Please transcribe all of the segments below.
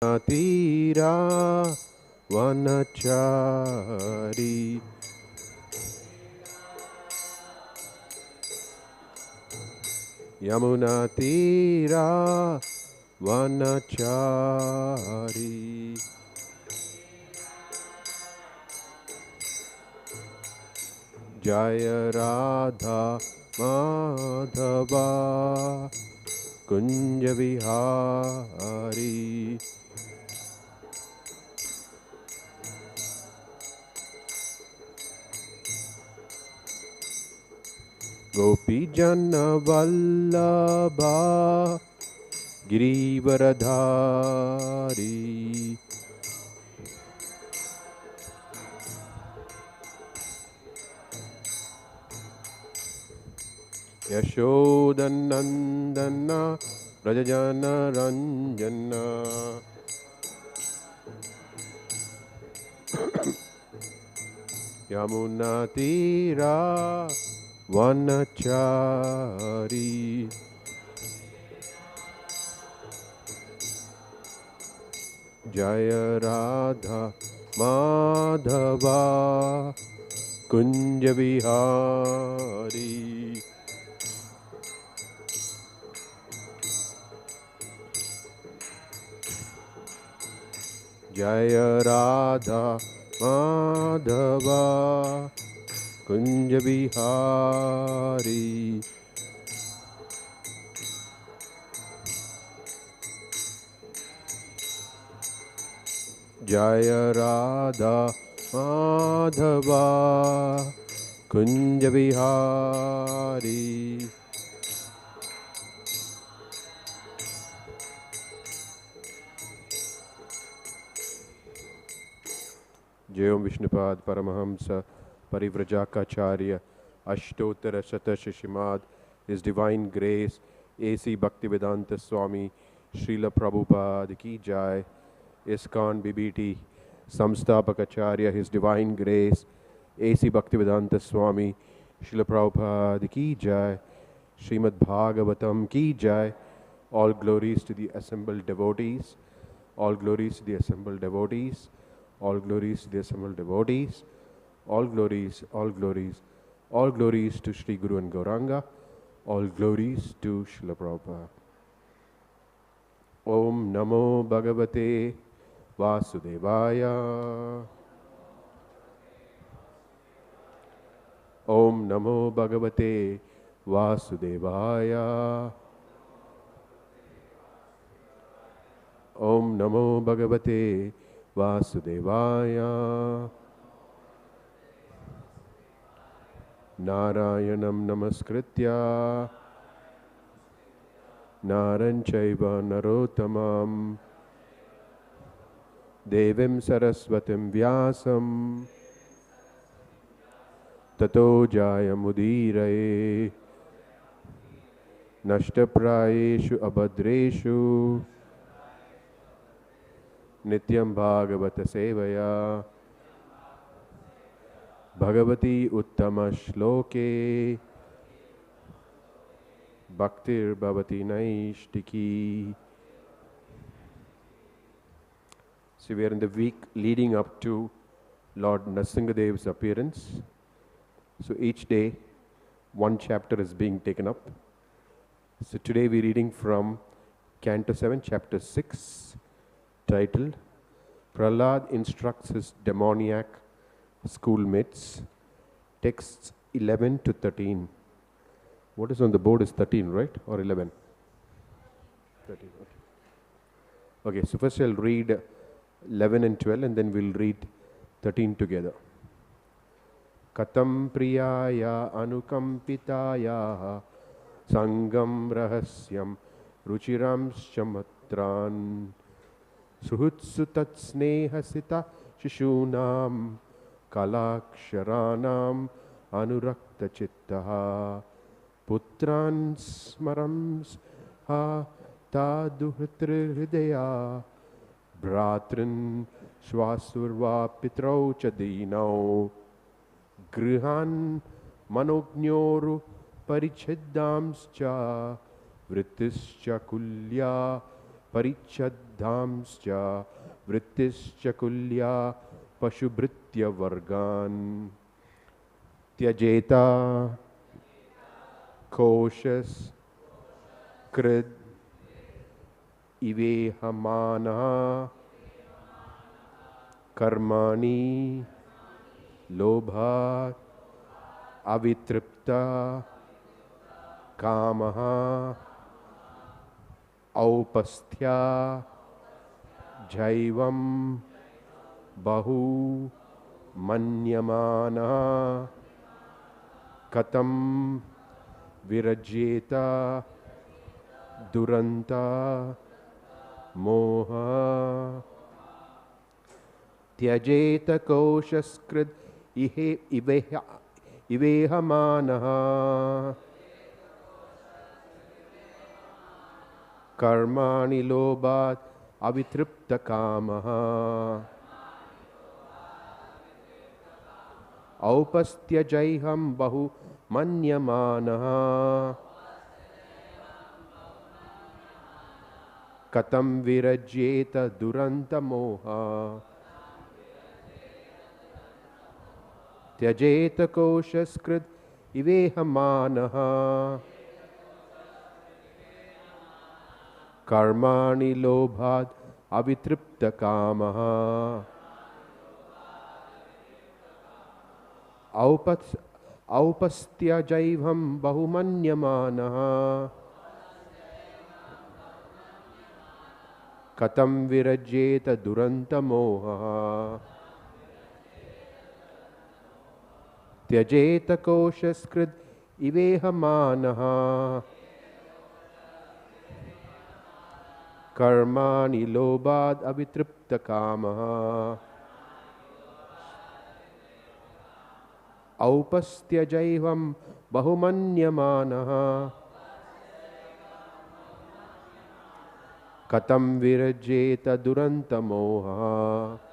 Tira vanachari Yamuna tira vanachari Jaya Radha Madhava Kunja Vihari Gopi Jana Vallabha Girivaradhari Yashodanandana Rajajana Ranjana Yamuna Tira Vanachari Jaya Radha Madhava Kunja Vihari Jaya Radha Madhava Kunja Vihari Jaya Radha Madhava Kunja Vihari Jayam Vishnupad Paramahamsa Parivrajākācārya Ashtottara Shatasya Srimad His Divine Grace A.C. Bhaktivedanta Swami Srila Prabhupada Ki Jai ISKCON BBT Samstapakacharya His Divine Grace A.C. Bhaktivedanta Swami Srila Prabhupada Ki Jai Srimad Bhagavatam Ki Jai All glories to the assembled devotees All glories to the assembled devotees All glories to the assembled devotees All glories, all glories, all glories to Sri Guru and Gauranga, all glories to Srila Prabhupada. Om Namo Bhagavate Vasudevaya. Om Namo Bhagavate Vasudevaya. Om Namo Bhagavate Vasudevaya. Narayanam namaskritya Naranchaiva narottamam Devim saraswatim vyasam Tato jayamudiraye Nashtaprayeshu abhadreshu Nityam bhagavata sevaya Bhagavati Uttama Shloke Bhaktir Bhavati Naishtiki. So we are in the week leading up to Lord Nrsingadev's appearance. So each day one chapter is being taken up. So today we are reading from Canto 7, Chapter 6, titled Prahlad instructs his demoniac schoolmates, texts 11 to 13. What is on the board is 13, right? Or 11? 13, okay. Okay, so first I'll read 11 and 12 and then we'll read 13 together. Kathaṁ priyāyā anukampitāyāḥ saṅgaṁ rahasyaṁ rucirāṁś mantrān suhṛtsu tat-sneha-sitaḥ śiśūnāṁ kala-akṣarāṇām anurakta-cittaḥ putrān smaraṁs duhitṭr hṛdayyā bhrātṛn svāsurvā pitrau ca dīnau grihan manojñoru-paricchadāṁś vrittischa kulyā परिच्छदांश्च वृत्तिश्च कुल्या paśu-bhṛtya-vargān त्यजेता kośas-kṛd इवेहमानः कर्माणि लोभात् avitṛpta-kāmaḥ aupasthya-jaihvaṁ bahu-manyamānaḥ kathaṁ virajyeta duranta-mohaḥ त्यजेत kośas-kṛd इवेहमानः कर्माणि लोभात् avitṛpta-kāmaḥ aupasthya-jaihvaṁ bahu-manyamānaḥ kathaṁ virajyeta duranta-mohaḥ त्यजेत kośas-kṛd इवेहमानः कर्माणि लोभात् avitṛpta-kāmaḥ aupasthya-jaihvaṁ bahu-manyamānaḥ kathaṁ virajyeta duranta-mohaḥ त्यजेत kośas-kṛd इवेहमानः कर्माणि लोभात् avitṛpta-kāmaḥ aupasthya-jaihvaṁ bahu-manyamānaḥ kathaṁ virajyeta duranta-mohaḥ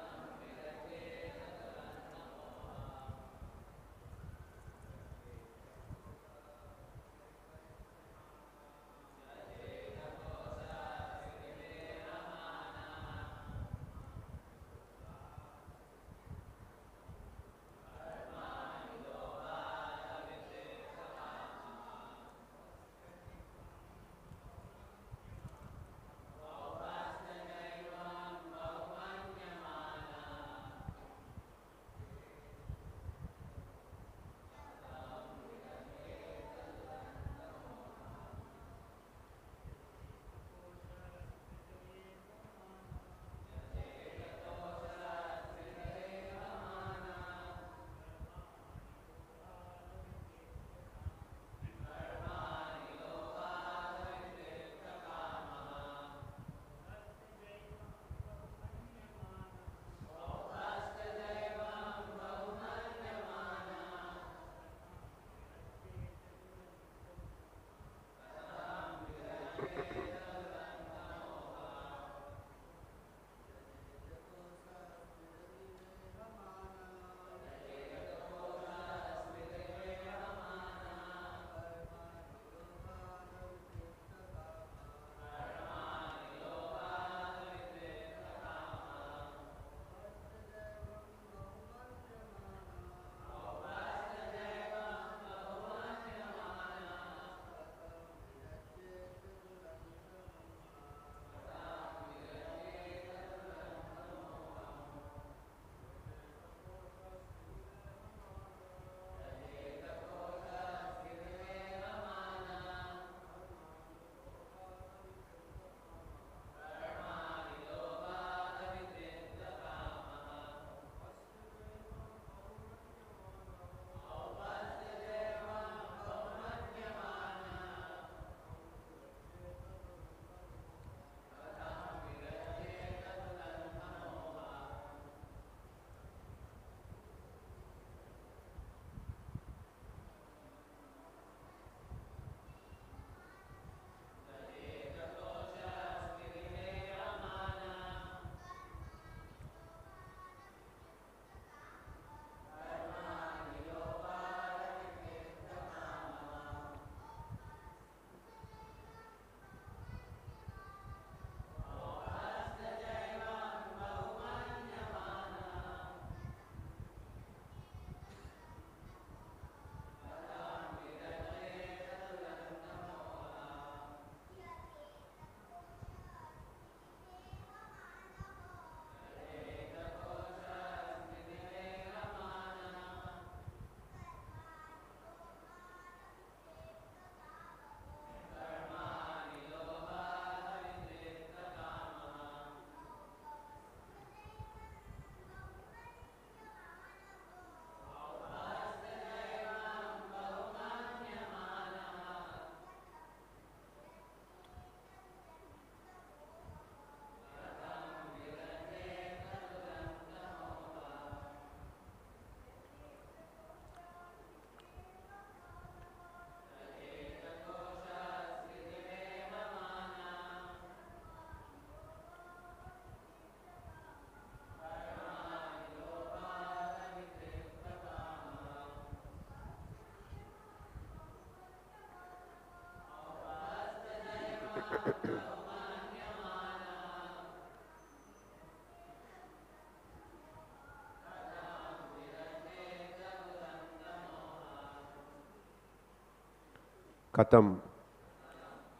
kathaṁ,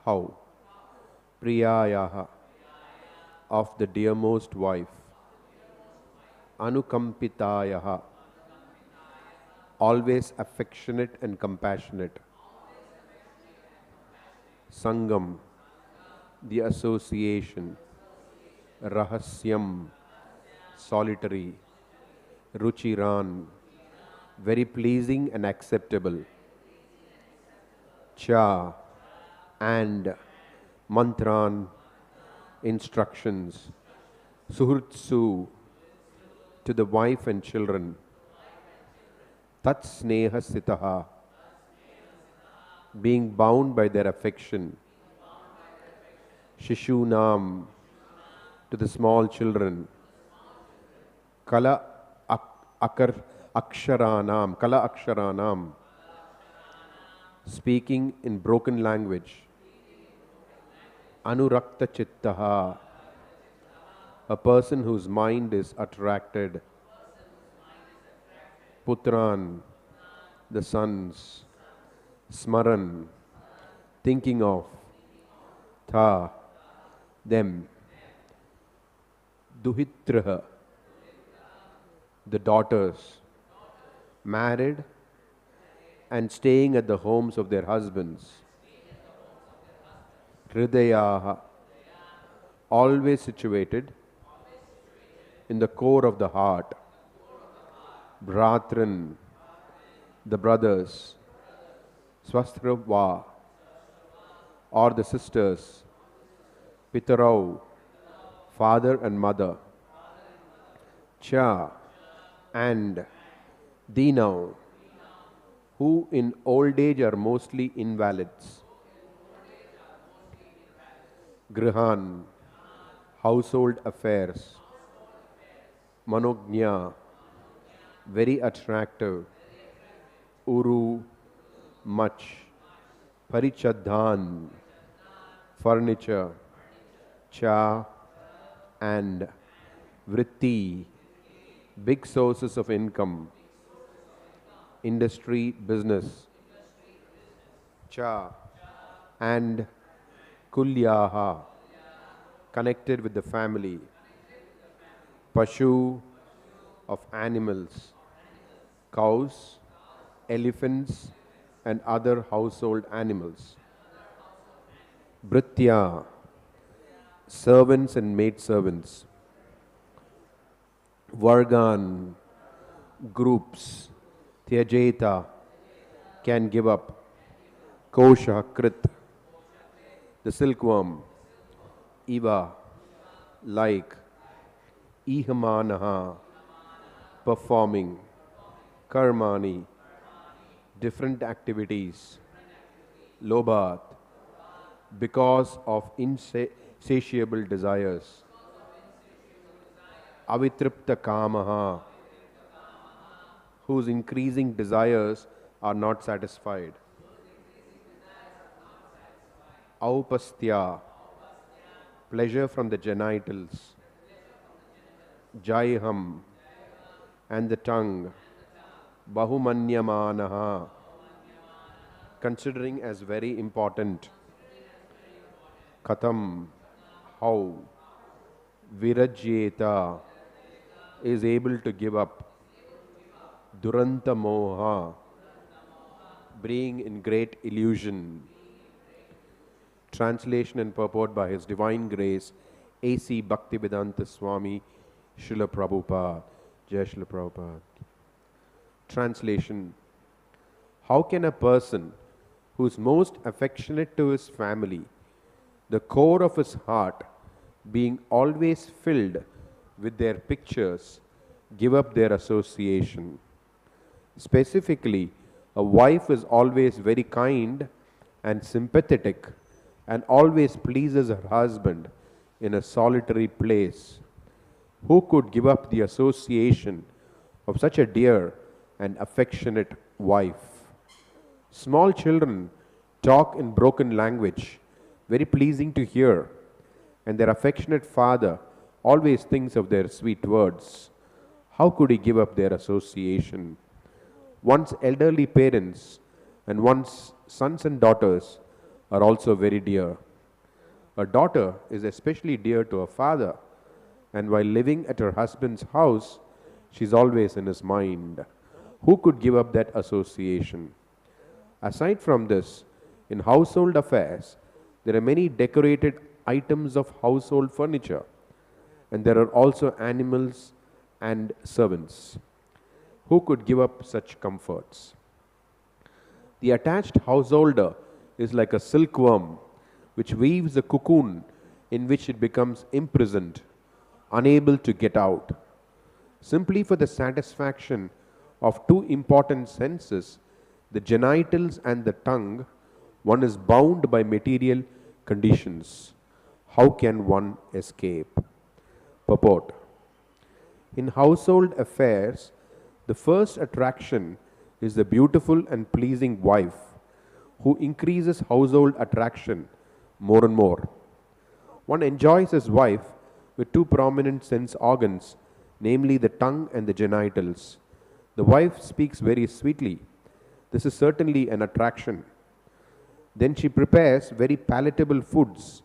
how, priyāyā, of the dearmost wife, anukampitāyāḥ, always affectionate and compassionate, saṅgaṁ, the association, rahasyaṁ, solitary, rucirāṁ, very pleasing and acceptable, cha, and, mantrān, instructions, suhṛtsu, to the wife and children, tat-sneha-sitaḥ, being bound by their affection, śiśūnāṁ, to the small children, kala-akṣarāṇām, speaking in broken language, anurakta-cittaḥ, a person whose mind is attracted, putrān, the sons, smaraṁs, thinking of, tha, them, duhitṭr, the daughters, married and staying at the homes of their husbands, hṛdayyā, always situated in the core of the heart, bhrātṭn, the brothers, swasthravā, or the sisters, pitarau, father and mother, cha, and dinau, who in old age are mostly invalids, grihan, household affairs, manojña, very attractive, uru, much, paricchadāṁ, furniture, cha, and vritti, big sources of income, industry, business, cha, and kulyaha, connected with the family, paśu, of animals, cows, elephants, and other household animals, bhṛtya, servants and maidservants, vargān, groups, tyajeta, can give up, kośaḥ-kṛt, the silkworm, iva, like, ihmānaḥ, performing, karmani, different activities, lobhat, because of insatiable desires, avitṛpta-kāmaḥ, whose increasing desires are not satisfied, aupasthya, pleasure from the genitals, jaihvaṁ, and the tongue, bahu-manyamānaḥ, considering as very important, kathaṁ, how, virajyeta, is able to give up, duranta-mohaḥ, being in great illusion. Translation and purport by His Divine Grace, A.C. Bhaktivedanta Swami, Srila Prabhupada. Jai Srila Prabhupada. Translation: how can a person who is most affectionate to his family, the core of his heart being always filled with their pictures, give up their association? Specifically, a wife is always very kind and sympathetic and always pleases her husband in a solitary place. Who could give up the association of such a dear and affectionate wife? Small children talk in broken language, very pleasing to hear, and their affectionate father always thinks of their sweet words. How could he give up their association? One's elderly parents and one's sons and daughters are also very dear. A daughter is especially dear to her father, and while living at her husband's house, she is always in his mind. Who could give up that association? Aside from this, in household affairs, there are many decorated items of household furniture, and there are also animals and servants. Who could give up such comforts? The attached householder is like a silkworm which weaves a cocoon in which it becomes imprisoned, unable to get out. Simply for the satisfaction of two important senses, the genitals and the tongue, one is bound by material conditions. How can one escape? Purport. In household affairs, the first attraction is the beautiful and pleasing wife, who increases household attraction more and more. One enjoys his wife with two prominent sense organs, namely the tongue and the genitals. The wife speaks very sweetly. This is certainly an attraction. Then she prepares very palatable foods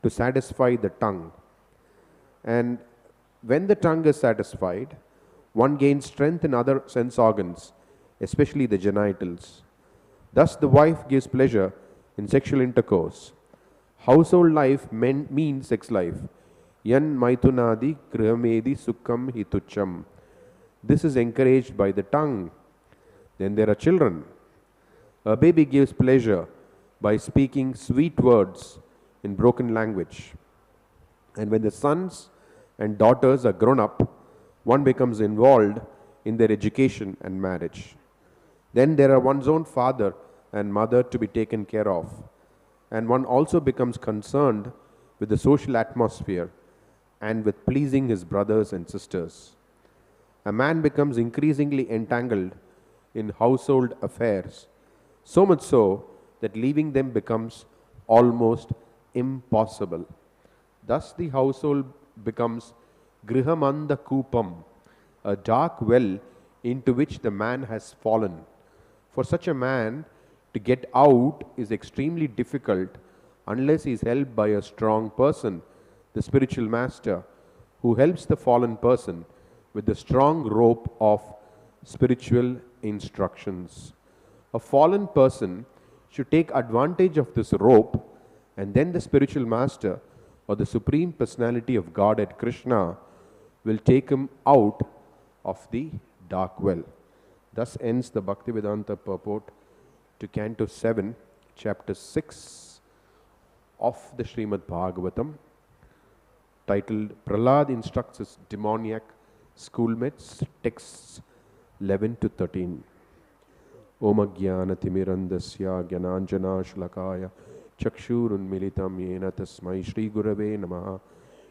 to satisfy the tongue. And when the tongue is satisfied, one gains strength in other sense organs, especially the genitals. Thus the wife gives pleasure in sexual intercourse. Household life means sex life. Yan maitunadi krihamedi sukham hitucham. This is encouraged by the tongue. Then there are children. A baby gives pleasure by speaking sweet words in broken language. And when the sons and daughters are grown up, one becomes involved in their education and marriage. Then there are one's own father and mother to be taken care of. And one also becomes concerned with the social atmosphere and with pleasing his brothers and sisters. A man becomes increasingly entangled in household affairs, so much so that leaving them becomes almost impossible. Thus the household becomes grihamanda kupam, a dark well into which the man has fallen. For such a man to get out is extremely difficult unless he is helped by a strong person, the spiritual master, who helps the fallen person with the strong rope of spiritual instructions. A fallen person should take advantage of this rope, and then the spiritual master or the Supreme Personality of Godhead Krishna will take him out of the dark well. Thus ends the Bhaktivedanta purport to Canto 7, Chapter 6 of the Srimad Bhagavatam, titled Prahlad Instructs His Demoniac Schoolmates, texts 11 to 13. Om Ajnana-timirandasya Gyananjana-shlakaya Chakshurunmilitam Yena Tasmai Shri Gurave Namaha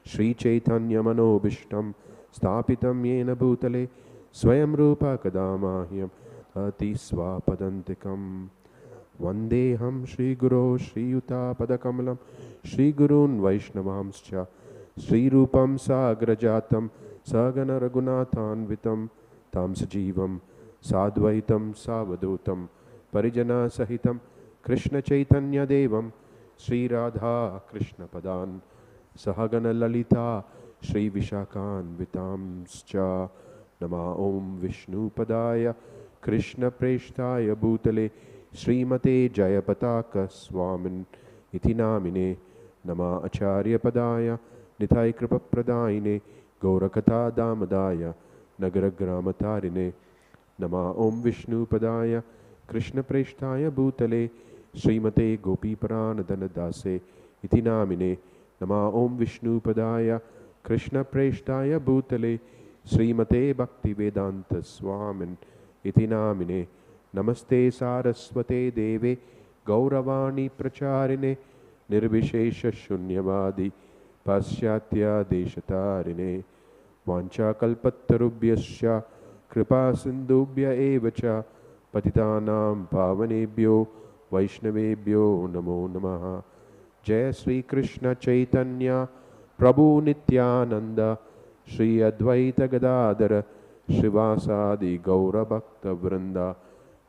Shri Caitanya Manobishtam Stapitam Yena Bhutale Swayam Rupa Kadamahyam Ati Swapadantikam Vandeham Shri Guru Shri Yuta Padakamalam Shri Gurun Vaishnavamscha Shri Rupam Sagrajatam Sagana Raghunathan Vitam Tam Sajivam Sadvaitam Savadutam Parijana Sahitam Krishna Chaitanya Devam Sri Radha Krishna Padan Sahagana Lalita Sri Vishakan Vitamscha Nama Om Vishnu Padaya Krishna Preshtaya Bhutale Srimate Jayapataka Swamin Iti Namine Nama Acharya Padaya Nithai Kripa Pradaine Gaurakatha Damadaya Nagara Gramatarine Nama Om Vishnu Padaya Krishna Preshtaya Bhutale Srimate Gopi Paranadana Dase Iti Namine Nama Om Vishnu Padaya Krishna Preshtaya Bhutale Srimate Bhakti Vedanta Swamin Iti Namine Namaste Saraswate Deve Gauravani Pracharine Nirvishesha Shunyavadi Paśyatya Deshatarine Vancha Kalpattarubhyasya Kripa Sindhubhya Evacha Patitanam Pavanebhyo Vaishnavebhyo Namo Namaha Jai Sri Krishna Chaitanya Prabhu Nityananda Shri Advaita Gadadhara Shrivasadi Gaura Bhakta Vrinda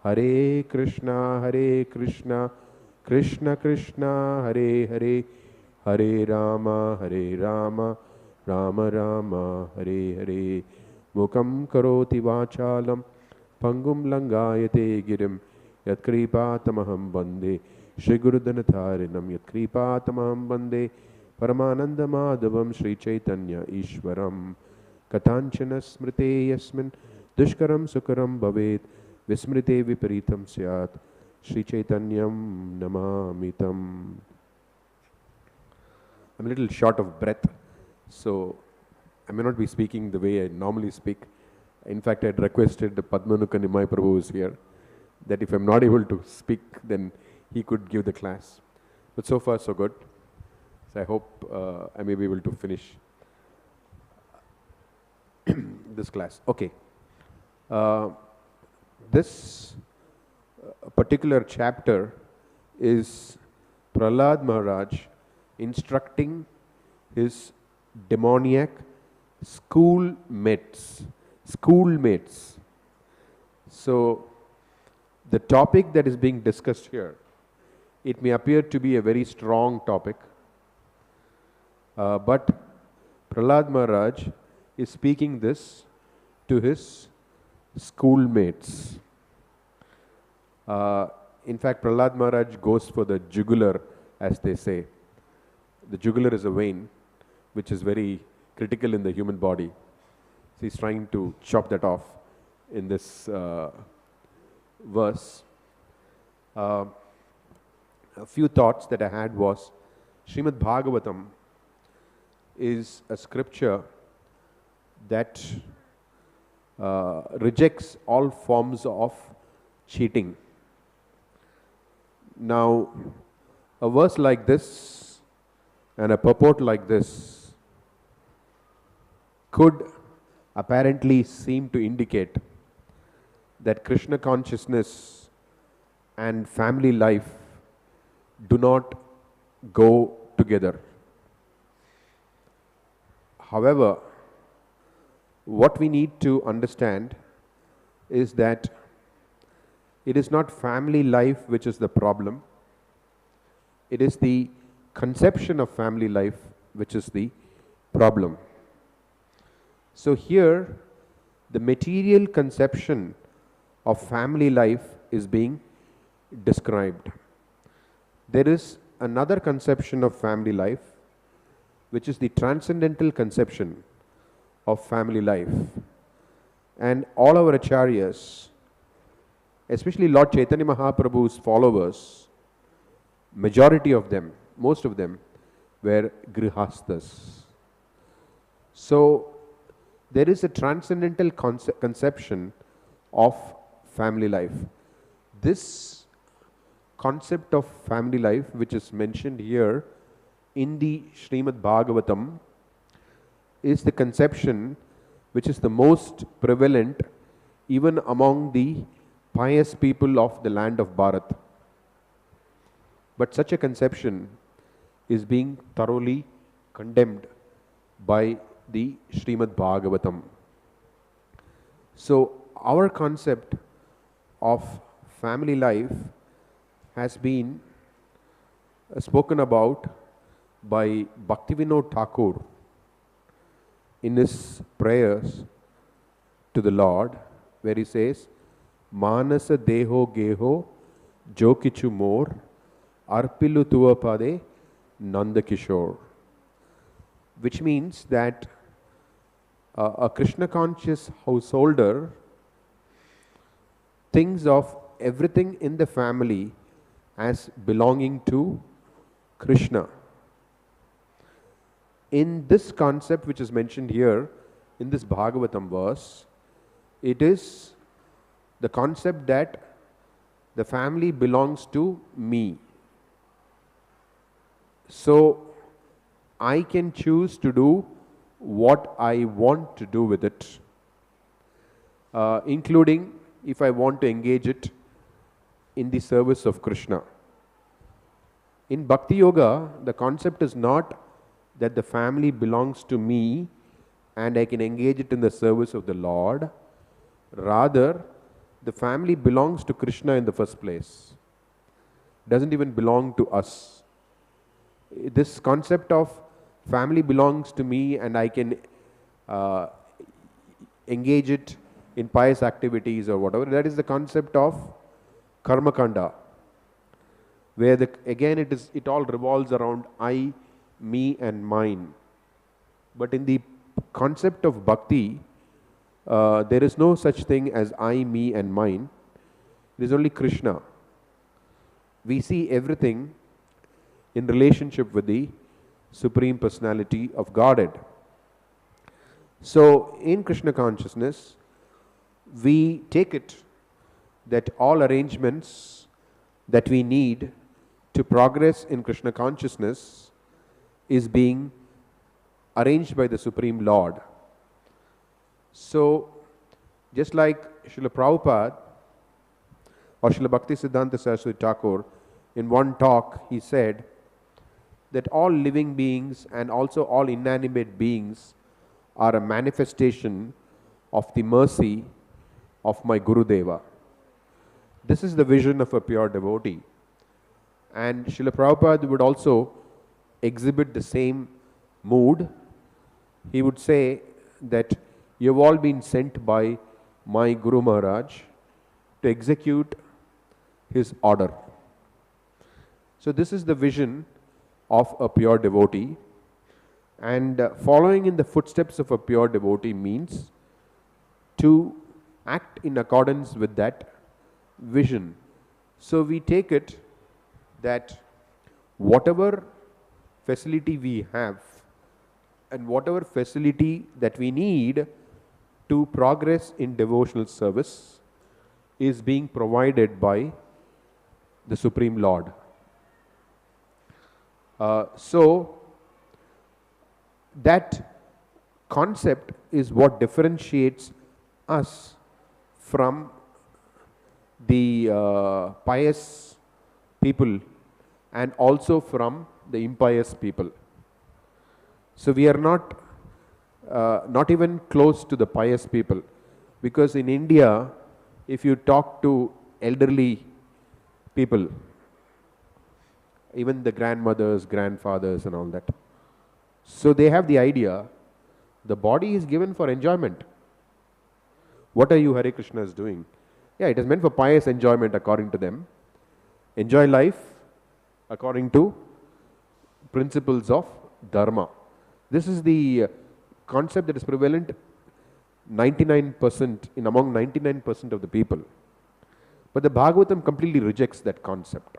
Hare Krishna, Krishna Krishna, Hare Hare, Hare Rama, Rama Rama, Hare Hare. Mukam karoti vachalam, pangum langayate girim, yat kripatamaham bande, Shri Gurudhanatharinam, yat kripatamaham bande, Paramananda Madhavam Sri Caitanya Ishwaram, Katanchana smrite yasmin, Dushkaram sukaram bhavet, Vismrite viparitam syat, Sri Caitanyam namamitam. I'm a little short of breath, so I may not be speaking the way I normally speak. In fact, I had requested Padmanuka Nimai Prabhu, who is here, that if I'm not able to speak, then he could give the class. But so far, so good. So I hope I may be able to finish this class. Okay. This particular chapter is Prahlad Maharaj instructing his demoniac schoolmates. So the topic that is being discussed here, it may appear to be a very strong topic, but Prahlad Maharaj is speaking this to his schoolmates. In fact, Prahlad Maharaj goes for the jugular, as they say. The jugular is a vein which is very critical in the human body. So he's trying to chop that off in this verse. A few thoughts that I had was, Srimad Bhagavatam is a scripture that rejects all forms of cheating. Now, a verse like this and a purport like this could apparently seem to indicate that Krishna consciousness and family life do not go together. However, what we need to understand is that it is not family life which is the problem. It is the conception of family life which is the problem. So here, the material conception of family life is being described. There is another conception of family life, which is the transcendental conception of family life. And all our acharyas, especially Lord Chaitanya Mahaprabhu's followers, majority of them, most of them, were grihasthas. So there is a transcendental conception of family life. This concept of family life, which is mentioned here in the Srimad Bhagavatam, is the conception which is the most prevalent even among the pious people of the land of Bharat. But such a conception is being thoroughly condemned by the Srimad Bhagavatam. So our concept of family life has been spoken about by Bhaktivinoda Thakur in his prayers to the Lord, where he says, Manasa deho geho jokichu mor arpilu tuapade nandakishore, which means that a Krishna conscious householder thinks of everything in the family as belonging to Krishna. In this concept which is mentioned here in this Bhagavatam verse, it is the concept that the family belongs to me. So I can choose to do what I want to do with it, including if I want to engage it in the service of Krishna. In Bhakti Yoga, the concept is not that the family belongs to me and I can engage it in the service of the Lord. Rather, the family belongs to Krishna in the first place. Doesn't even belong to us. This concept of family belongs to me and I can engage it in pious activities or whatever, that is the concept of karma kanda, where again it all revolves around I, me and mine. But in the concept of bhakti, there is no such thing as I, me and mine. It is only Krishna. We see everything in relationship with the Supreme Personality of Godhead. So in Krishna consciousness, we take it that all arrangements that we need to progress in Krishna consciousness is being arranged by the Supreme Lord. So just like Srila Prabhupada or Srila Bhaktisiddhanta Saraswati Thakur, in one talk he said that all living beings and also all inanimate beings are a manifestation of the mercy of my Gurudeva. This is the vision of a pure devotee. And Srila Prabhupada would also exhibit the same mood. He would say that you have all been sent by my Guru Maharaj to execute his order. So this is the vision of a pure devotee, and following in the footsteps of a pure devotee means to act in accordance with that vision. So we take it that whatever facility we have and whatever facility that we need to progress in devotional service is being provided by the Supreme Lord. So that concept is what differentiates us from the pious people and also from the impious people. So we are not even close to the pious people, because in India, if you talk to elderly people, even the grandmothers, grandfathers and all that, so they have the idea the body is given for enjoyment. What are you, Hare Krishnas, doing? Yeah, it is meant for pious enjoyment according to them. Enjoy life according to principles of dharma. This is the concept that is prevalent 99% among 99% of the people. But the Bhagavatam completely rejects that concept.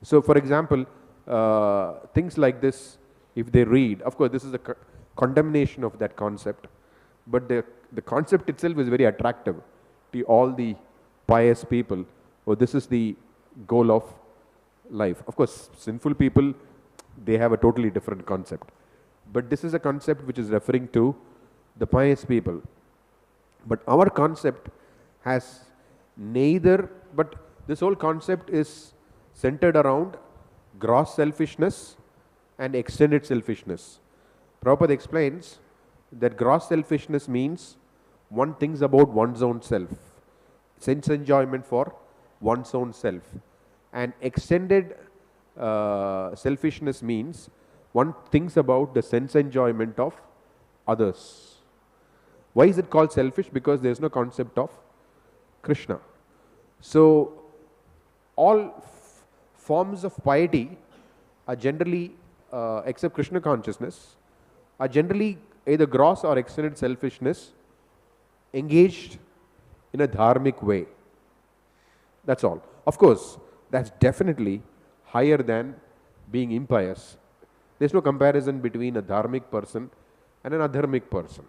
So for example, things like this, if they read, of course this is a condemnation of that concept, but the concept itself is very attractive to all the pious people. Oh, this is the goal of life. Of course, sinful people, they have a totally different concept. But this is a concept which is referring to the pious people. But our concept has neither, but this whole concept is centered around gross selfishness and extended selfishness. Prabhupada explains that gross selfishness means one thinks about one's own self, sense enjoyment for one's own self. And extended selfishness means one thinks about the sense enjoyment of others. Why is it called selfish? Because there is no concept of Krishna. So all forms of piety are generally, except Krishna consciousness, are generally either gross or extended selfishness engaged in a dharmic way. That's all. Of course, that's definitely higher than being impious. There's no comparison between a dharmic person and an adharmic person.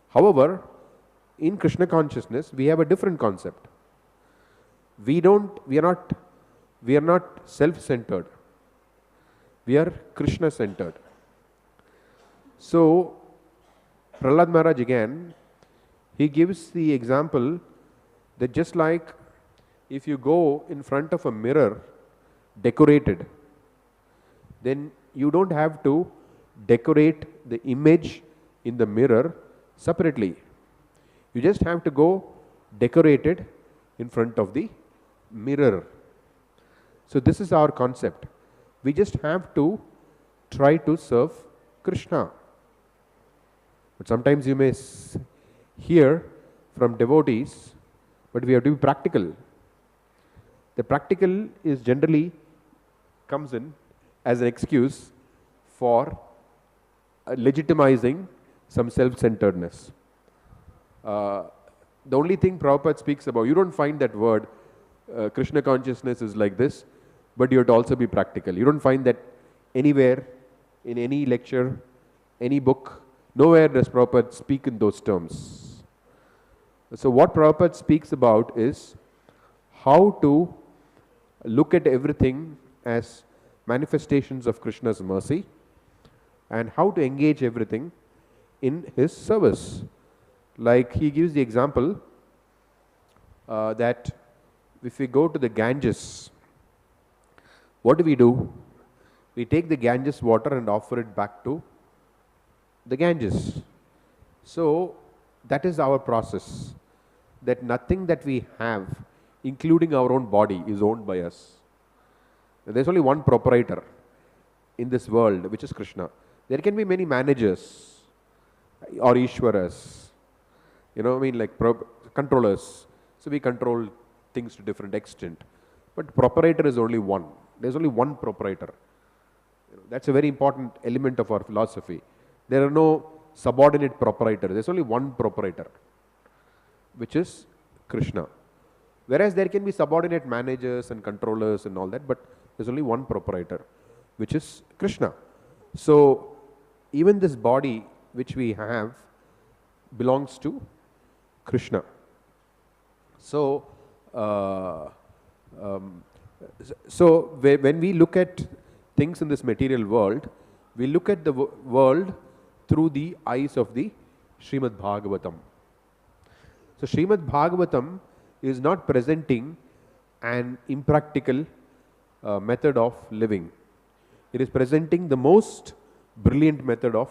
However, in Krishna consciousness, we have a different concept. We are not self-centered. We are Krishna-centered. So, Prahlad Maharaj again, he gives the example that just like if you go in front of a mirror decorated, then you don't have to decorate the image in the mirror separately. You just have to go decorated in front of the mirror. So this is our concept. We just have to try to serve Krishna. But sometimes you may hear from devotees, but we have to be practical. The practical is generally comes in as an excuse for legitimizing some self-centeredness. The only thing Prabhupada speaks about, you don't find that word, Krishna consciousness is like this, but you have to also be practical. You don't find that anywhere, in any lecture, any book, nowhere does Prabhupada speak in those terms. So what Prabhupada speaks about is how to look at everything as manifestations of Krishna's mercy and how to engage everything in his service. Like he gives the example that if we go to the Ganges, what do? We take the Ganges water and offer it back to the Ganges. So that is our process, that nothing that we have, including our own body, is owned by us. There is only one proprietor in this world, which is Krishna. There can be many managers or Ishwaras, like controllers. So we control things to different extent. But proprietor is only one. There is only one proprietor. That's a very important element of our philosophy. There are no subordinate proprietors. There is only one proprietor, which is Krishna. Whereas there can be subordinate managers and controllers and all that, but there is only one proprietor, which is Krishna. So even this body which we have belongs to Krishna. So, when we look at things in this material world, we look at the world through the eyes of the Srimad Bhagavatam. So Srimad Bhagavatam is not presenting an impractical method of living. It is presenting the most brilliant method of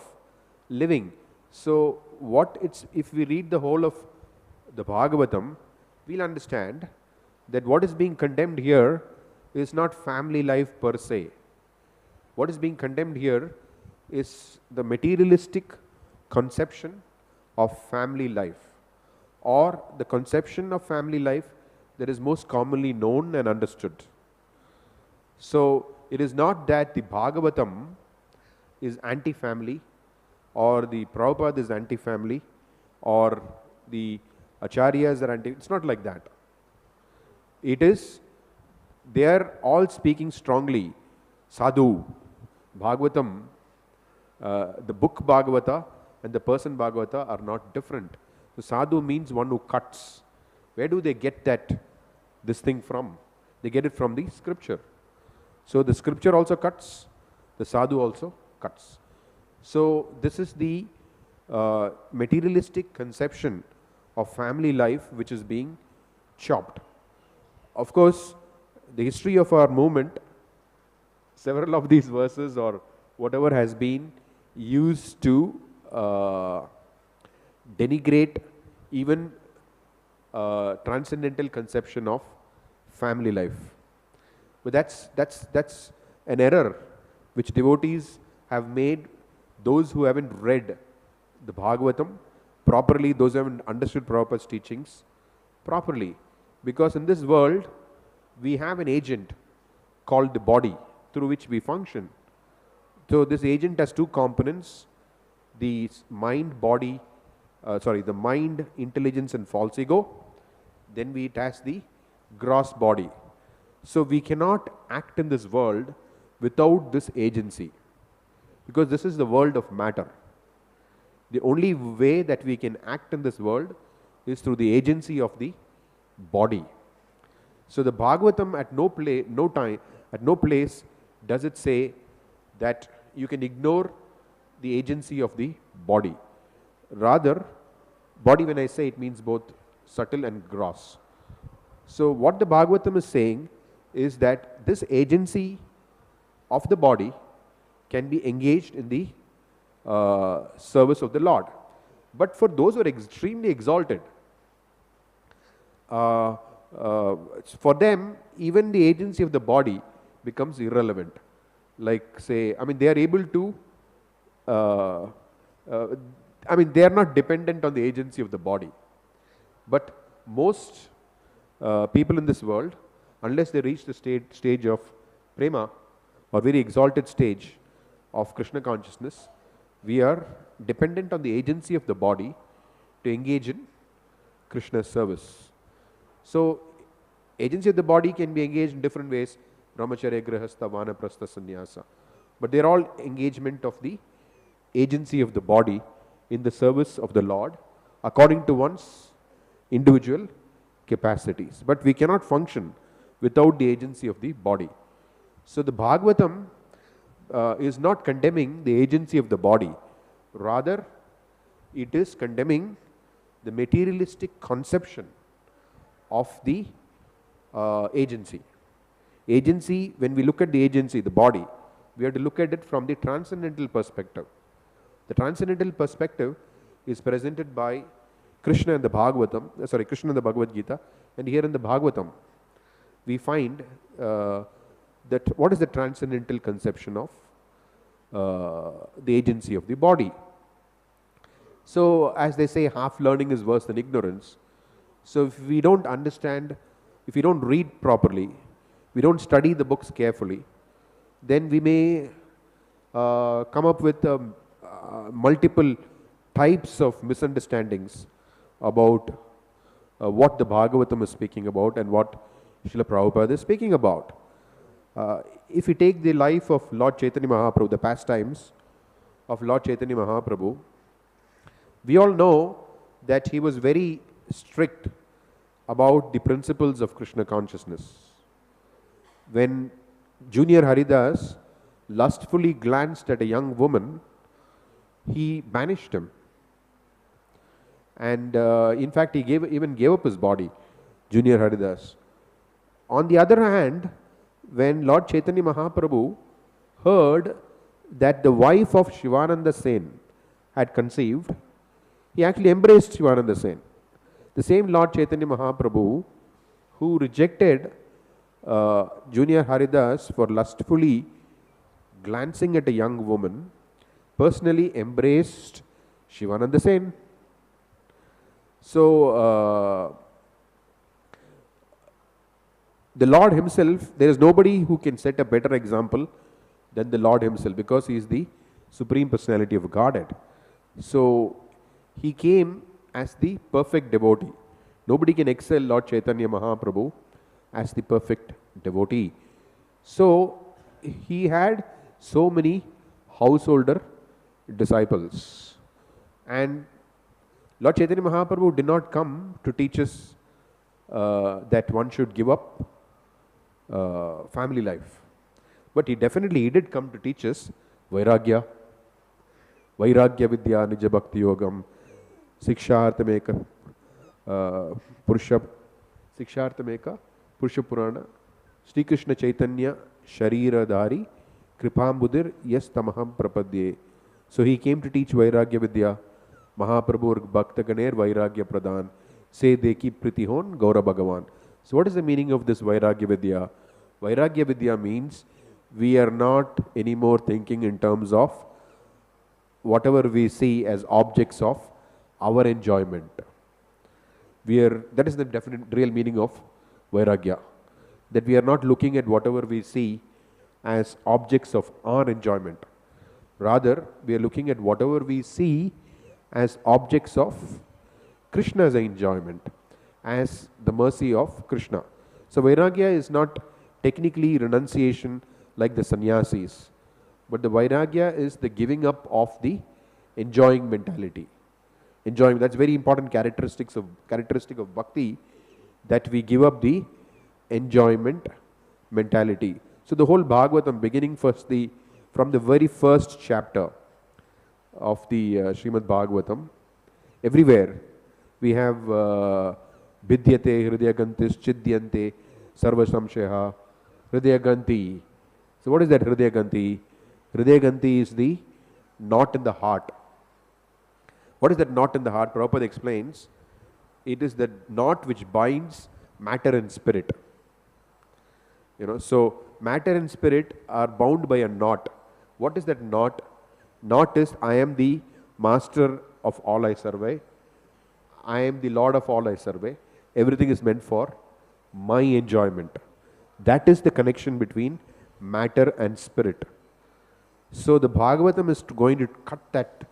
living. So if we read the whole of the Bhagavatam, we'll understand that what is being condemned here is not family life per se. What is being condemned here is the materialistic conception of family life, or the conception of family life that is most commonly known and understood. So it is not that the Bhagavatam is anti-family, or the Prabhupada is anti-family, or the Acharyas are anti. It's not like that. It is, they are all speaking strongly. Sadhu, Bhagavatam, the book Bhagavata and the person Bhagavata are not different. So sadhu means one who cuts. Where do they get this thing from? They get it from the scripture. So the scripture also cuts, the sadhu also cuts. So this is the materialistic conception of family life which is being chopped. Of course, the history of our movement, several of these verses or whatever has been used to denigrate even transcendental conception of family life. But that's an error which devotees have made, those who haven't read the Bhagavatam properly, those who haven't understood Prabhupada's teachings properly. Because in this world, we have an agent called the body through which we function. So this agent has two components, the mind, intelligence and false ego. Then it has the gross body. So we cannot act in this world without this agency, because this is the world of matter. The only way that we can act in this world is through the agency of the body. So the Bhagavatam at no place does it say that you can ignore the agency of the body. Rather, body, when I say, it means both subtle and gross. So what the Bhagavatam is saying is that this agency of the body can be engaged in the service of the Lord. But for those who are extremely exalted, uh, for them, even the agency of the body becomes irrelevant. Like say, I mean, they are able to, they are not dependent on the agency of the body. But most people in this world, unless they reach the stage of prema, or very exalted stage of Krishna consciousness, we are dependent on the agency of the body to engage in Krishna's service. So, agency of the body can be engaged in different ways, brahmacharya, grihastha, vanaprastha, sannyasa. But they are all engagement of the agency of the body in the service of the Lord according to one's individual capacities. But we cannot function without the agency of the body. So the Bhagavatam is not condemning the agency of the body. Rather, it is condemning the materialistic conception of the agency. Agency, when we look at the agency, the body, we have to look at it from the transcendental perspective. The transcendental perspective is presented by Krishna in the Bhagavatam, Krishna in the Bhagavad Gita, and here in the Bhagavatam, we find that what is the transcendental conception of the agency of the body. So, as they say, half learning is worse than ignorance. So, if we don't understand, if we don't read properly, we don't study the books carefully, then we may come up with multiple types of misunderstandings about what the Bhagavatam is speaking about and what Srila Prabhupada is speaking about. If we take the life of Lord Caitanya Mahaprabhu, the pastimes of Lord Caitanya Mahaprabhu, we all know that he was very strict about the principles of Krishna consciousness. When Junior Haridas lustfully glanced at a young woman, he banished him. And in fact, he even gave up his body, Junior Haridas. On the other hand, when Lord Caitanya Mahaprabhu heard that the wife of Shivananda Sen had conceived, he actually embraced Shivananda Sen. The same Lord Caitanya Mahaprabhu who rejected Junior Haridas for lustfully glancing at a young woman, personally embraced Shivananda Sen. So, the Lord himself, there is nobody who can set a better example than the Lord himself, because he is the Supreme Personality of Godhead. So, he came as the perfect devotee. Nobody can excel Lord Caitanya Mahaprabhu as the perfect devotee. So, he had so many householder disciples. And Lord Caitanya Mahaprabhu did not come to teach us that one should give up family life. But he did come to teach us Vairagya Vidya Nija Bhakti Yogam, Sikshartameka Purusha Purana, Sri Krishna Caitanya Sharira Dhari Kripambudir Yes Tamaham Prapadye. So he came to teach Vairagya Vidya, Mahaprabhu Bhakta Ganer Vairagya Pradhan, Se Deki Pritihon Gaura Bhagavan. So what is the meaning of this Vairagya Vidya? Vairagya Vidya means we are not anymore thinking in terms of whatever we see as objects of our enjoyment. That is the definite real meaning of Vairagya. That we are not looking at whatever we see as objects of our enjoyment. Rather, we are looking at whatever we see as objects of Krishna's enjoyment, as the mercy of Krishna. So Vairagya is not technically renunciation like the sannyasis, but the Vairagya is the giving up of the enjoying mentality. Enjoying, that's very important characteristic of bhakti, that we give up the enjoyment mentality. So the whole Bhagavatam, beginning from the very first chapter of the Srimad Bhagavatam, everywhere we have Vidyate, Hridyagantis, Chidyante, Sarva Samshaha, Hridyaganti. So what is that Hridyaganti? Hridyaganti is the knot in the heart. What is that knot in the heart? Prabhupada explains It is the knot which binds matter and spirit. So matter and spirit are bound by a knot. What is that knot? Knot is, I am the master of all I survey. I am the Lord of all I survey. Everything is meant for my enjoyment. That is the connection between matter and spirit. So the Bhagavatam is going to cut that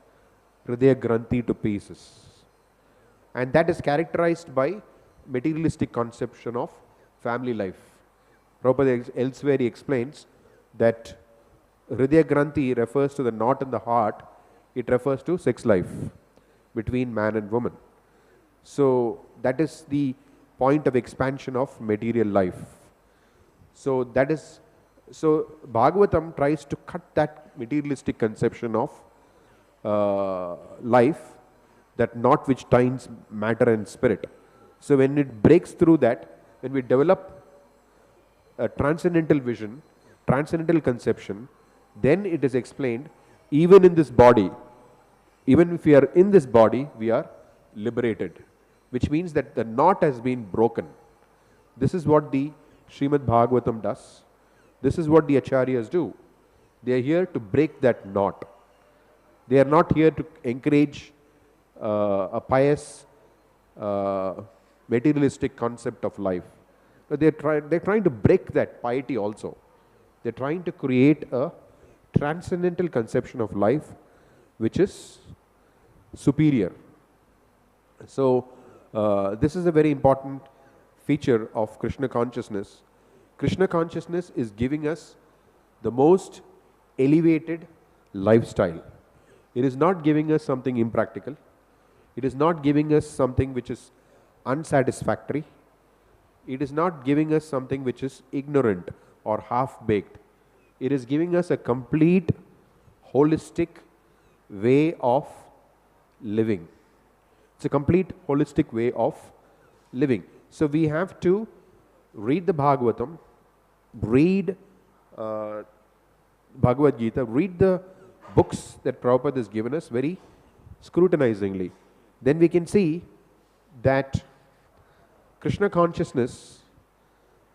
hṛdayyā granthi to pieces. And that is characterized by materialistic conception of family life. Prabhupada elsewhere he explains that hṛdayyā granthi refers to the knot in the heart. It refers to sex life between man and woman. So that is the point of expansion of material life. So Bhagavatam tries to cut that materialistic conception of life, that knot which ties matter and spirit. So when it breaks through that, when we develop a transcendental vision, transcendental conception, then it is explained, even in this body, even if we are in this body, we are liberated, which means that the knot has been broken. This is what the Srimad Bhagavatam does. This is what the acharyas do. They are here to break that knot. They are not here to encourage a pious, materialistic concept of life. But they're trying to break that piety also. They're trying to create a transcendental conception of life which is superior. So this is a very important feature of Krishna consciousness. Krishna consciousness is giving us the most elevated lifestyle. It is not giving us something impractical. It is not giving us something which is unsatisfactory. It is not giving us something which is ignorant or half-baked. It is giving us a complete, holistic way of living. It's a complete, holistic way of living. So we have to read the Bhagavatam, read Bhagavad Gita, read the books that Prabhupada has given us very scrutinizingly. Then we can see that Krishna consciousness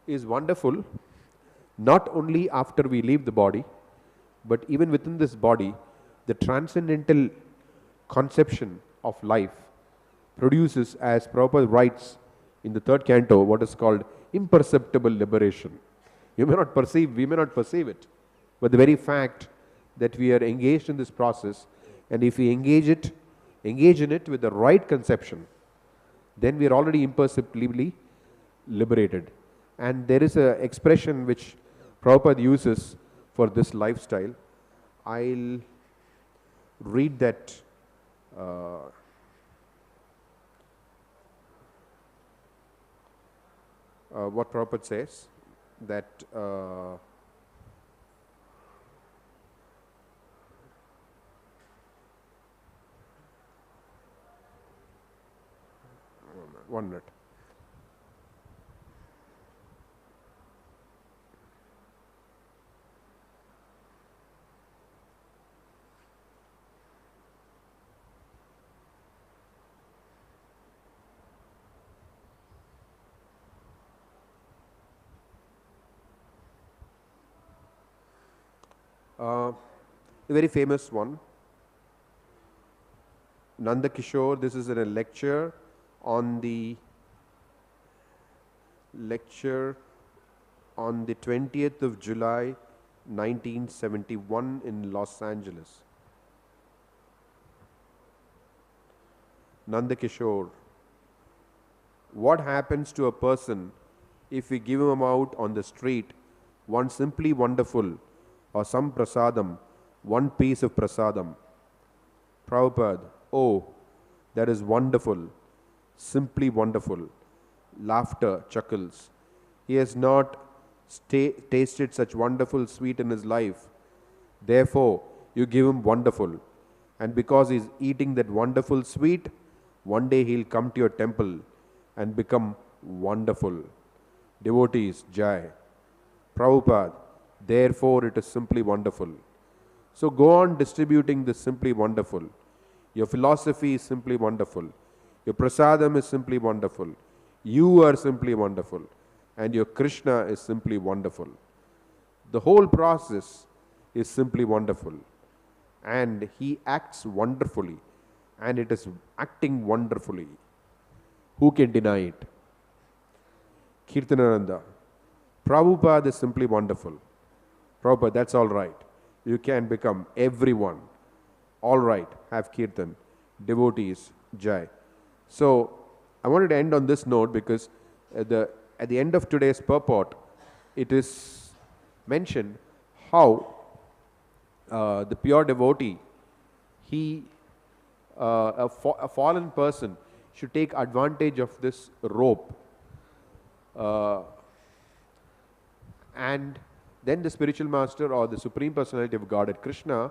is wonderful not only after we leave the body, but even within this body, the transcendental conception of life produces, as Prabhupada writes in the 3rd canto, what is called imperceptible liberation. You may not perceive, we may not perceive it, but the very fact that we are engaged in this process, and if we engage in it with the right conception, then we are already imperceptibly liberated. And there is an expression which Prabhupada uses for this lifestyle. I'll read that. What Prabhupada says, that one minute. A very famous one, Nanda Kishore. This is in a lecture on the 20th of July 1971 in Los Angeles. Nanda Kishore: what happens to a person if we give him out on the street one simply wonderful or some prasadam, one piece of prasadam? Prabhupada: oh, that is wonderful, simply wonderful. Laughter, chuckles. He has not tasted such wonderful sweet in his life. Therefore, you give him wonderful. And because he is eating that wonderful sweet, one day he will come to your temple and become wonderful. Devotees, Jai. Prabhupada: therefore it is simply wonderful. So go on distributing this simply wonderful. Your philosophy is simply wonderful. Your prasadam is simply wonderful. You are simply wonderful. And your Krishna is simply wonderful. The whole process is simply wonderful. And he acts wonderfully. And it is acting wonderfully. Who can deny it? Kirtanananda. Prabhupada is simply wonderful. Prabhupada, that's all right. You can become everyone. All right, have kirtan. Devotees, jai. So, I wanted to end on this note because at the end of today's purport, it is mentioned how the pure devotee, a fallen person should take advantage of this rope. And then the spiritual master or the Supreme Personality of Godhead, Krishna,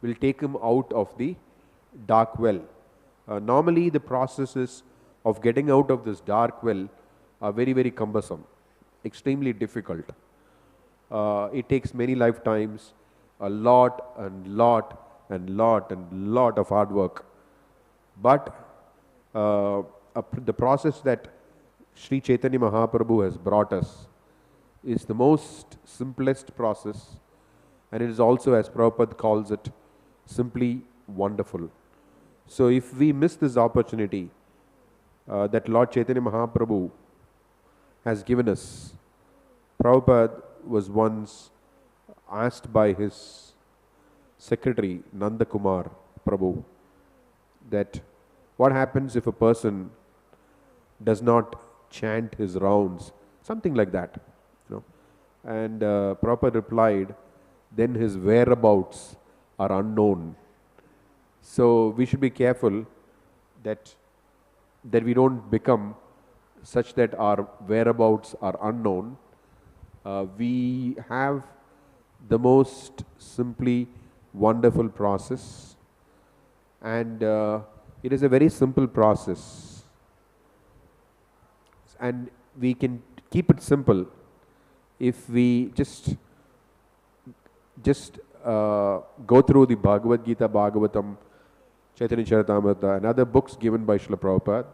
will take him out of the dark well. Normally the processes of getting out of this dark well are very, very cumbersome, extremely difficult. It takes many lifetimes, a lot of hard work. But the process that Sri Caitanya Mahaprabhu has brought us is the most simplest process, and it is also, as Prabhupada calls it, simply wonderful. So if we miss this opportunity that Lord Chaitanya Mahaprabhu has given us, Prabhupada was once asked by his secretary, Nanda Kumar Prabhu, that what happens if a person does not chant his rounds, something like that. And Prabhupada replied, then his whereabouts are unknown. So we should be careful that we don't become such that our whereabouts are unknown. We have the most simply wonderful process, and it is a very simple process, and we can keep it simple if we just go through the Bhagavad Gita, Bhagavatam, Chaitanya Charitamrita and other books given by Srila Prabhupada.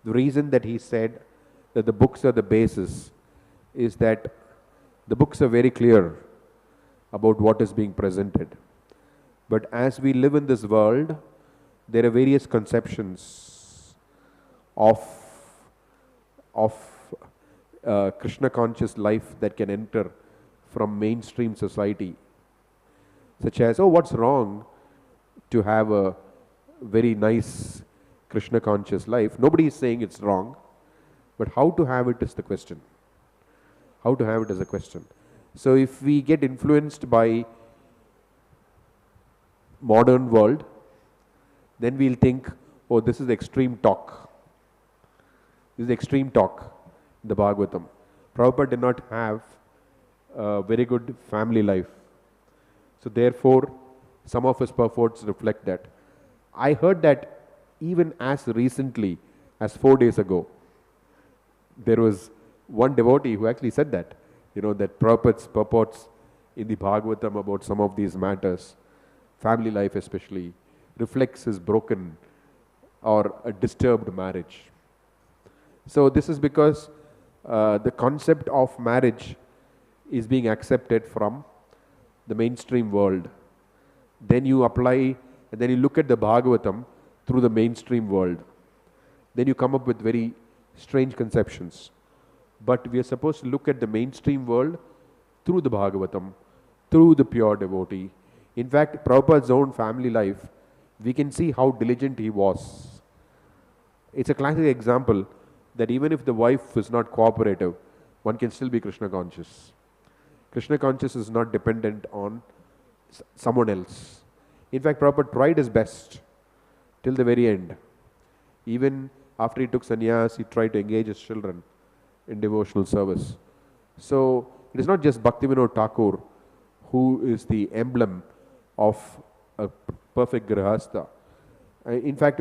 The reason that he said that the books are the basis is that the books are very clear about what is being presented. But as we live in this world, there are various conceptions of Krishna conscious life that can enter from mainstream society, such as, oh, what's wrong to have a very nice Krishna conscious life? Nobody is saying it's wrong, but how to have it is the question. How to have it is a question. So if we get influenced by modern world, then we'll think, oh, this is extreme talk. This is extreme talk. The Bhagavatam. Prabhupada did not have a very good family life. So therefore, some of his purports reflect that. I heard that even as recently as 4 days ago, there was one devotee who actually said that, that Prabhupada's purports in the Bhagavatam about some of these matters, family life especially, reflects his broken or a disturbed marriage. So this is because the concept of marriage is being accepted from the mainstream world. Then you apply, and then you look at the Bhagavatam through the mainstream world. Then you come up with very strange conceptions. But we are supposed to look at the mainstream world through the Bhagavatam, through the pure devotee. In fact, Prabhupada's own family life, we can see how diligent he was. It's a classic example that even if the wife is not cooperative, one can still be Krishna conscious. Krishna conscious is not dependent on someone else. In fact, Prabhupada tried his best till the very end. Even after he took sannyas, he tried to engage his children in devotional service. So it is not just Bhaktivinoda Thakur who is the emblem of a perfect grihastha. In fact,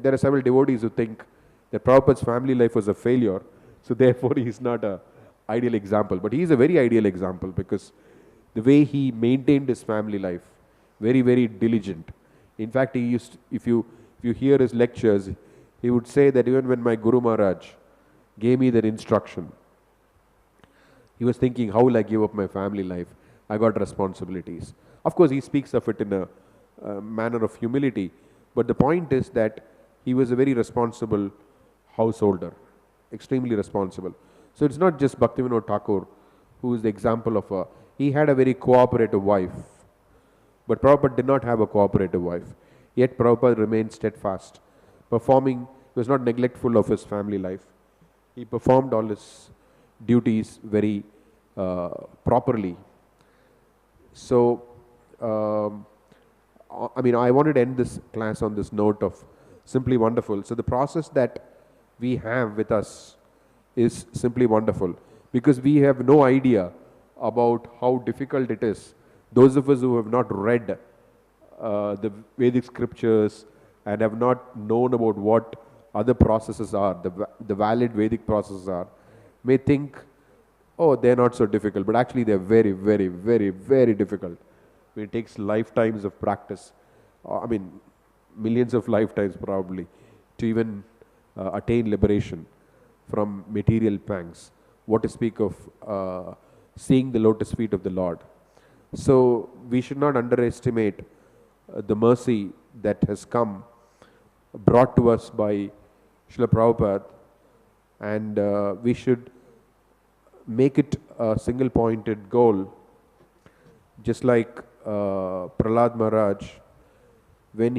there are several devotees who think that Prabhupada's family life was a failure, so therefore he is not an ideal example. But he is a very ideal example because the way he maintained his family life, very, very diligent. In fact, he used, if you hear his lectures, he would say that even when my Guru Maharaj gave me that instruction, he was thinking, how will I give up my family life? I got responsibilities. Of course, he speaks of it in a manner of humility, but the point is that he was a very responsible householder, extremely responsible. So it's not just Bhaktivinoda Thakur who is the example of he had a very cooperative wife, but Prabhupada did not have a cooperative wife. Yet Prabhupada remained steadfast, performing, he was not neglectful of his family life. He performed all his duties very properly. So, I wanted to end this class on this note of simply wonderful. So the process that we have with us is simply wonderful, because we have no idea about how difficult it is. Those of us who have not read the Vedic scriptures and have not known about what other processes are, the valid Vedic processes are, may think, oh, they're not so difficult, but actually they're very, very, very, very difficult. It takes lifetimes of practice, millions of lifetimes probably, to even attain liberation from material pangs. What to speak of seeing the lotus feet of the Lord. So we should not underestimate the mercy that has come, brought to us by Srila Prabhupada, and we should make it a single-pointed goal, just like Prahlad Maharaj, when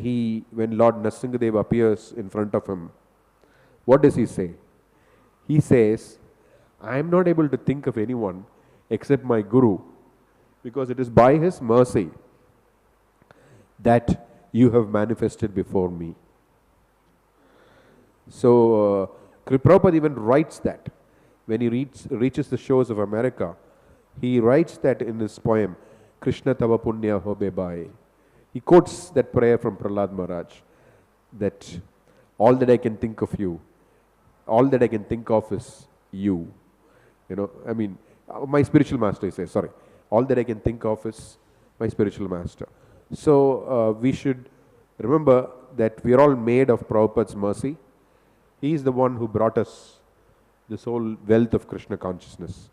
Lord Nrsimhadev appears in front of him, what does he say? He says, I am not able to think of anyone except my Guru, because it is by his mercy that you have manifested before me. So Prabhupada even writes that. When he reaches the shores of America, he writes that in his poem, Krishna tava punya hobe bhai. He quotes that prayer from Prahlad Maharaj, that all that I can think of you, all that I can think of is you. My spiritual master, he says, sorry. All that I can think of is my spiritual master. So we should remember that we are all made of Prabhupada's mercy. He is the one who brought us this whole wealth of Krishna consciousness.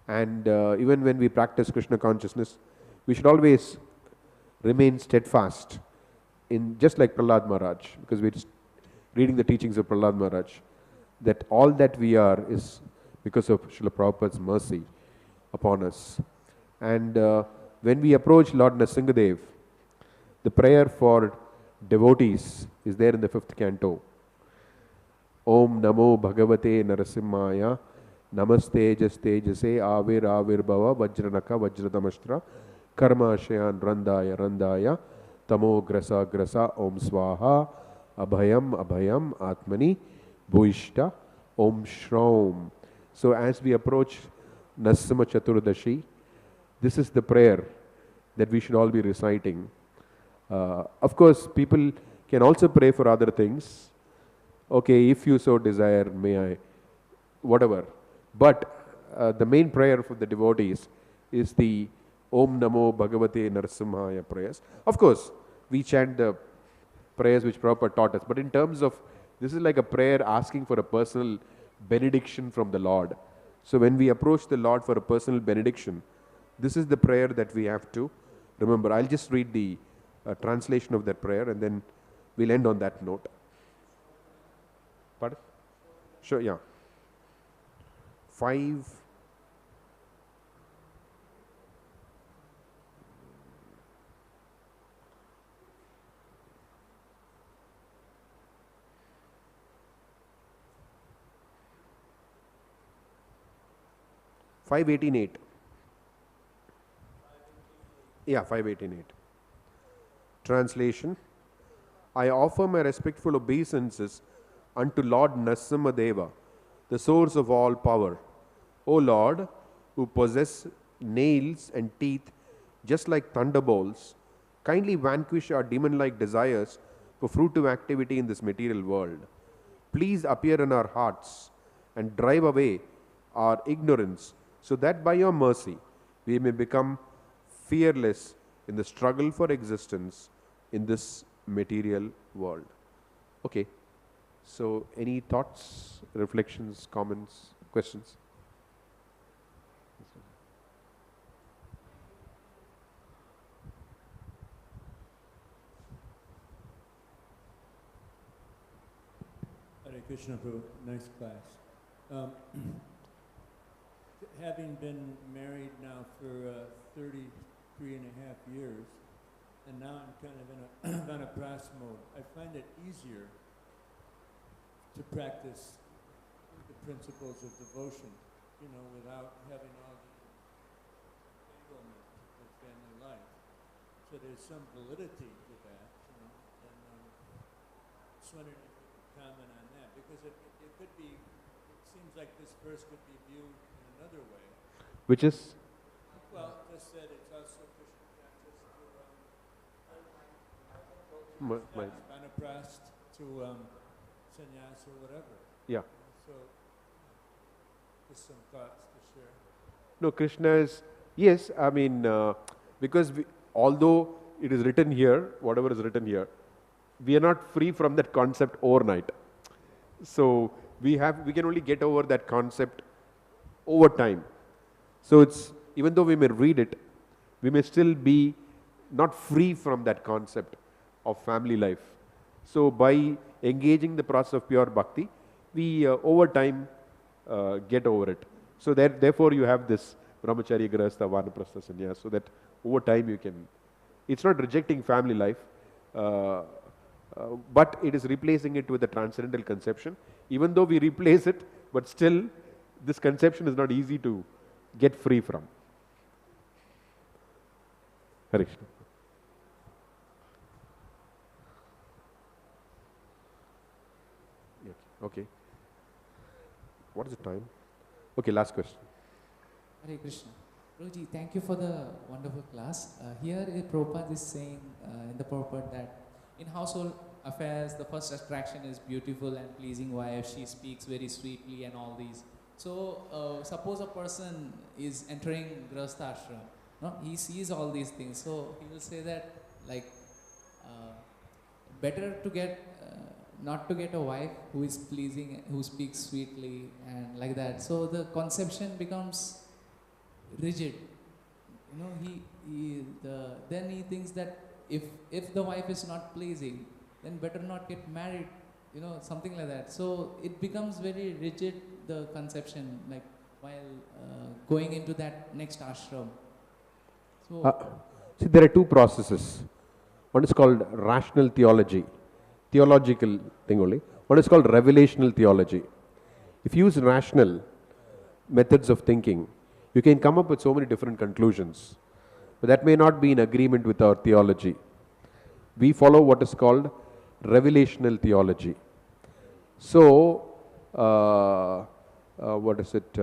And even when we practice Krishna consciousness, we should always remain steadfast, in just like Prahlad Maharaj, because we're reading the teachings of Prahlad Maharaj, that all that we are is because of Srila Prabhupada's mercy upon us. And when we approach Lord Nrsimhadev, the prayer for devotees is there in the 5th canto. Om Namo Bhagavate Narasimhaya Namaste Jastejase Avir Bhava Vajranaka Vajradamashtra Karma Shayan Hṛdayyā Tamo Grasa Om Swaha Abhayam Atmani Bhuishta Om Shraum. So as we approach Narasimha Chaturdashi, this is the prayer that we should all be reciting. Of course, people can also pray for other things. Okay, if you so desire, may I, whatever. But the main prayer for the devotees is the Om Namo Bhagavate Narasimhaya prayers. Of course, we chant the prayers which Prabhupada taught us, but in terms of, this is like a prayer asking for a personal benediction from the Lord. So when we approach the Lord for a personal benediction, this is the prayer that we have to remember. I'll just read the translation of that prayer and then we'll end on that note. Pardon? Sure, yeah. 5. $518.8. Yeah, 518.8. Translation. I offer my respectful obeisances unto Lord Nrsimhadeva, the source of all power. O Lord, who possess nails and teeth just like thunderbolts, kindly vanquish our demon-like desires for fruitive activity in this material world. Please appear in our hearts and drive away our ignorance, so that by your mercy we may become fearless in the struggle for existence in this material world. Okay, So any thoughts, reflections, comments, questions? Hare Krishna Prabhu, nice class. Having been married now for 33 and a half years, and now I'm kind of in a vanaprastha mode, I find it easier to practice the principles of devotion, without having all the entanglement with family life. So there's some validity to that, and just wondering if you could comment on that, because it could be, it seems like this verse could be viewed in another way. Which is? Well, just that it's also Krishna practice to vanaprastha to sannyas or whatever. Yeah. So, just some thoughts to share. No, Krishna is, yes, I mean, because although it is written here, whatever is written here, we are not free from that concept overnight. So we can only get over that concept over time. So it's, even though we may read it, we may still be not free from that concept of family life. So by engaging the process of pure bhakti, we over time get over it. So therefore you have this brahmacharya, grahastha, vanaprastha, sannyas, so that over time you can, it's not rejecting family life, but it is replacing it with a transcendental conception. Even though we replace it, but still this conception is not easy to get free from. Hare Krishna. Okay. What is the time? Okay, last question. Hare Krishna. Guruji, thank you for the wonderful class. Here Prabhupada is saying in the purport that in household affairs, the first attraction is beautiful and pleasing wife. She speaks very sweetly and all these. So suppose a person is entering grahastha ashram, no? He sees all these things. So he will say that better to get not to get a wife who is pleasing, who speaks sweetly and like that. So the conception becomes rigid. Then he thinks that if the wife is not pleasing, then better not get married, something like that. So it becomes very rigid, the conception, like while going into that next ashram. So see, there are two processes. One is called rational theology, theological thing only. One is called revelational theology. If you use rational methods of thinking, you can come up with so many different conclusions, but that may not be in agreement with our theology. We follow what is called revelational theology. So, what is it?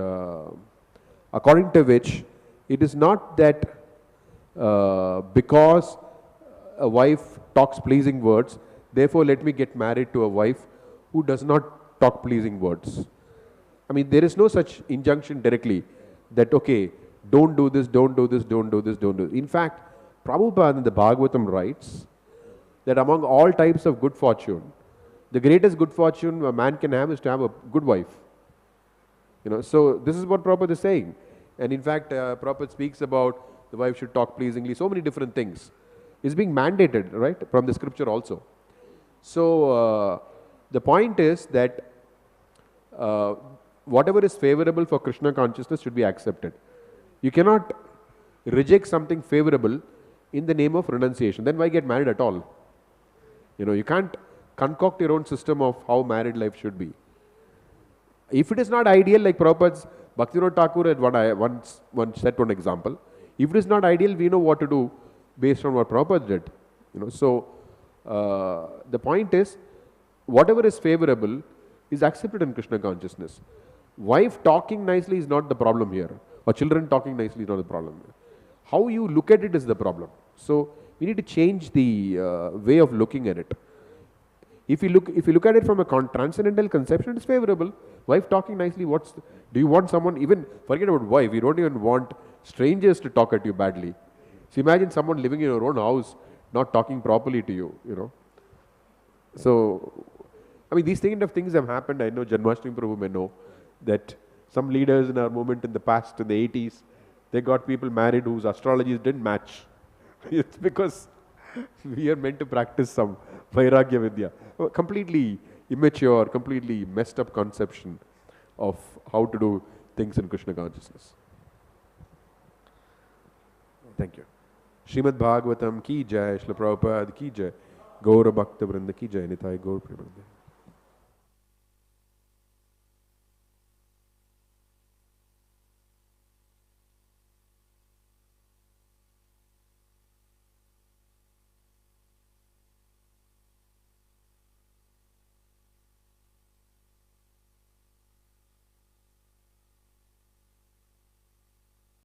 According to which, it is not that because a wife talks pleasing words, therefore let me get married to a wife who does not talk pleasing words. I mean, there is no such injunction directly that, okay, don't do this, don't do this, don't do this, don't do this. In fact, Prabhupada in the Bhagavatam writes that among all types of good fortune, the greatest good fortune a man can have is to have a good wife. So this is what Prabhupada is saying. And in fact, Prabhupada speaks about the wife should talk pleasingly, so many different things. It's being mandated, right, from the scripture also. So the point is that whatever is favorable for Krishna consciousness should be accepted. You cannot reject something favorable in the name of renunciation. Then why get married at all? You can't concoct your own system of how married life should be. If it is not ideal, like Prabhupada's Bhaktivinoda Thakur had once set one example. If it is not ideal, we know what to do based on what Prabhupada did. So the point is, whatever is favorable is accepted in Krishna consciousness. Wife talking nicely is not the problem here, or children talking nicely is not the problem here. How you look at it is the problem. So we need to change the way of looking at it. If you look at it from a transcendental conception, it is favorable. Wife talking nicely, do you want someone, even forget about wife, you don't even want strangers to talk at you badly. So imagine someone living in your own house not talking properly to you, So, I I mean, these kind of things have happened. I know Janmashtami Prabhu may know that some leaders in our movement in the past, in the 80s, they got people married whose astrologies didn't match. It's because we are meant to practice some Vairagya Vidya. Completely immature, completely messed up conception of how to do things in Krishna consciousness. Thank you. Srimad Bhagavatam ki jai, Srila Prabhupada ki jai, Gaura Bhakta Vrinda ki jai, Nitai Gaur Premanande.